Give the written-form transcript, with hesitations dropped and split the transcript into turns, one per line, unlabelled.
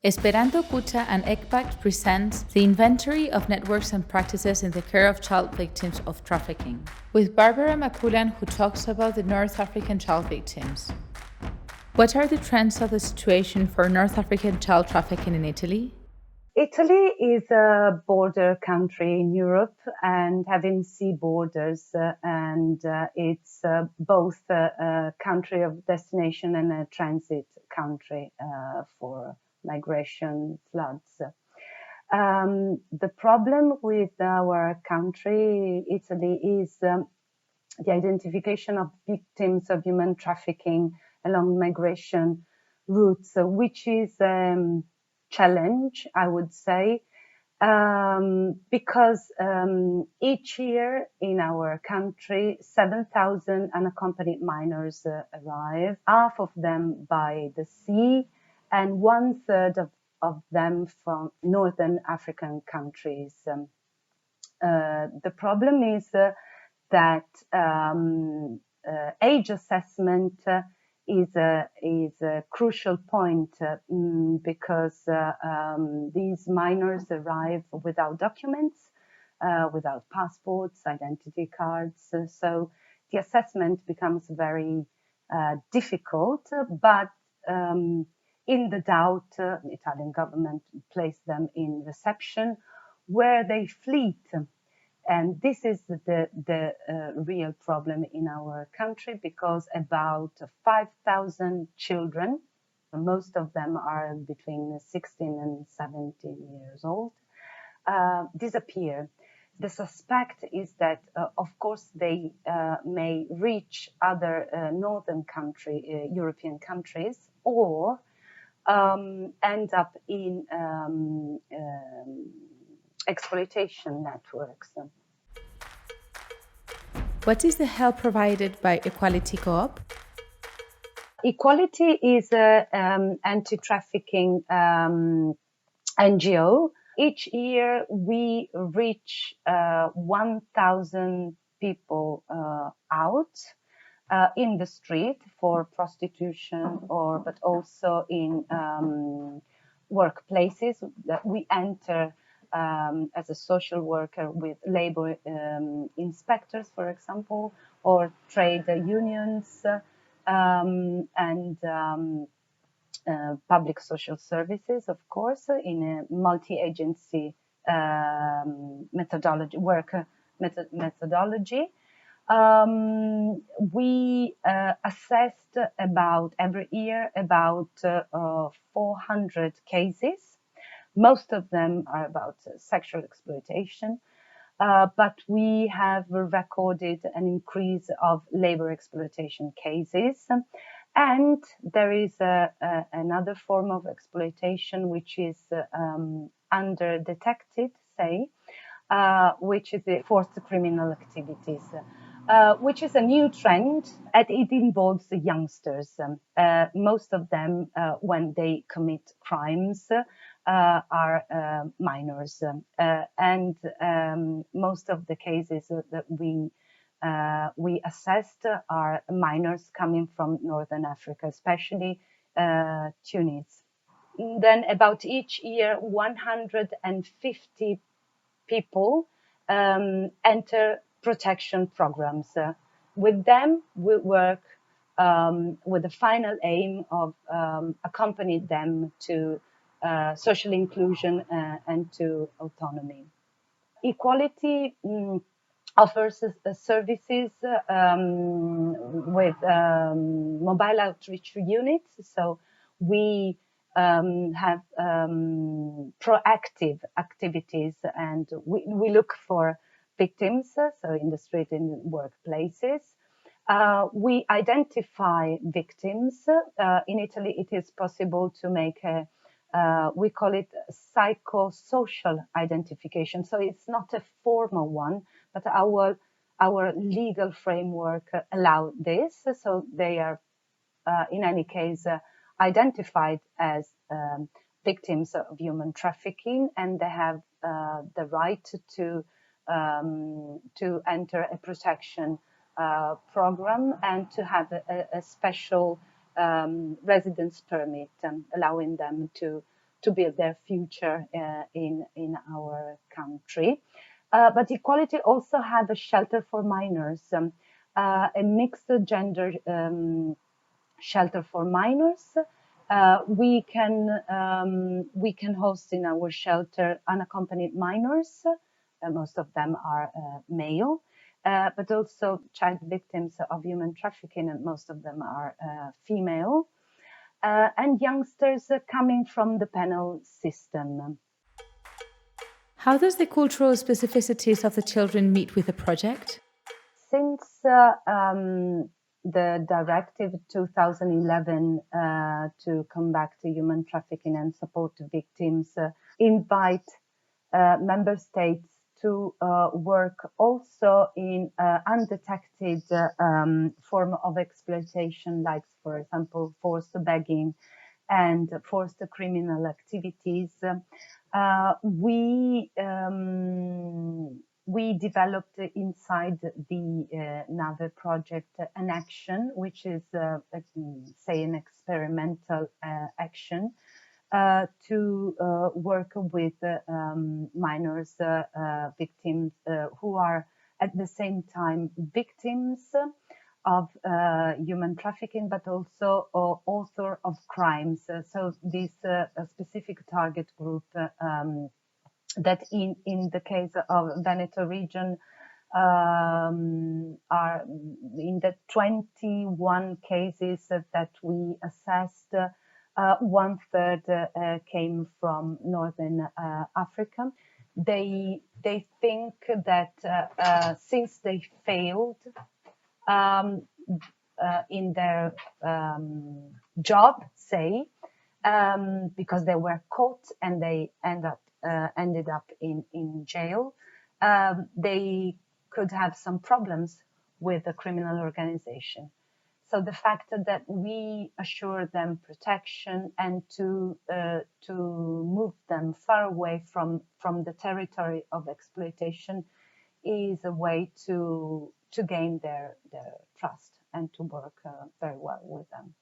Esperanto, Koutcha, and ECPAT presents the inventory of networks and practices in the care of child victims of trafficking, with Barbara Maculan, who talks about the North African child victims. What are the trends of the situation for North African child trafficking in Italy?
Italy is a border country in Europe and having sea borders, and it's both a country of destination and a transit country for migration, floods. The problem with our country, Italy, is the identification of victims of human trafficking along migration routes, which is challenge, I would say, because each year in our country, 7,000 unaccompanied minors arrive, half of them by the sea, and 1/3 of them from Northern African countries. The problem is that age assessment is a crucial point because these minors arrive without documents, without passports, identity cards. So the assessment becomes very difficult, but in the doubt, the Italian government placed them in reception where they flee. And this is the real problem in our country, because about 5,000 children, most of them are between 16 and 17 years old, disappear. The suspect is that, of course, they may reach other northern European countries, or end up in exploitation networks.
What is the help provided by Equality Co-op?
Equality is an anti-trafficking NGO. Each year we reach 1,000 people out in the street for prostitution, but also in workplaces that we enter as a social worker with labor inspectors, for example, or trade unions and public social services, of course, in a multi-agency methodology. We assessed every year about 400 cases. Most of them are about sexual exploitation, but we have recorded an increase of labor exploitation cases. And there is another form of exploitation which is under-detected, which is the forced criminal activities, which is a new trend, and it involves the youngsters. Most of them, when they commit crimes, are minors, and most of the cases that we assessed are minors coming from Northern Africa, especially Tunis. Then about each year, 150 people enter protection programs. With them, we work with the final aim of accompanying them to social inclusion and to autonomy. Equality offers services with mobile outreach units. So we have proactive activities, and we look for victims, so in the street, in workplaces. We identify victims. In Italy, it is possible to make we call it psychosocial identification. So it's not a formal one, but our legal framework allow this. So they are, in any case, identified as victims of human trafficking, and they have the right to enter a protection program and to have a special residence permit, allowing them to to build their future in our country. But equality also had a shelter for minors, a mixed gender shelter for minors. We can host in our shelter unaccompanied minors. Most of them are male, but also child victims of human trafficking, and most of them are female, and youngsters coming from the penal system.
How does the cultural specificities of the children meet with the project?
Since the directive 2011 to combat human trafficking and support victims invite member states to work also in undetected form of exploitation, like, for example, forced begging and forced criminal activities. We developed inside the NAVE project an action, which is, say, an experimental action to work with minors, victims who are at the same time victims of human trafficking, but also author of crimes. So this specific target group that in the case of Veneto region are in the 21 cases that we assessed, 1/3 came from Northern Africa. They think that since they failed in their job, say, because they were caught and they ended up in jail, they could have some problems with the criminal organization. So the fact that we assure them protection and to move them far away from the territory of exploitation is a way to gain their trust and to work very well with them.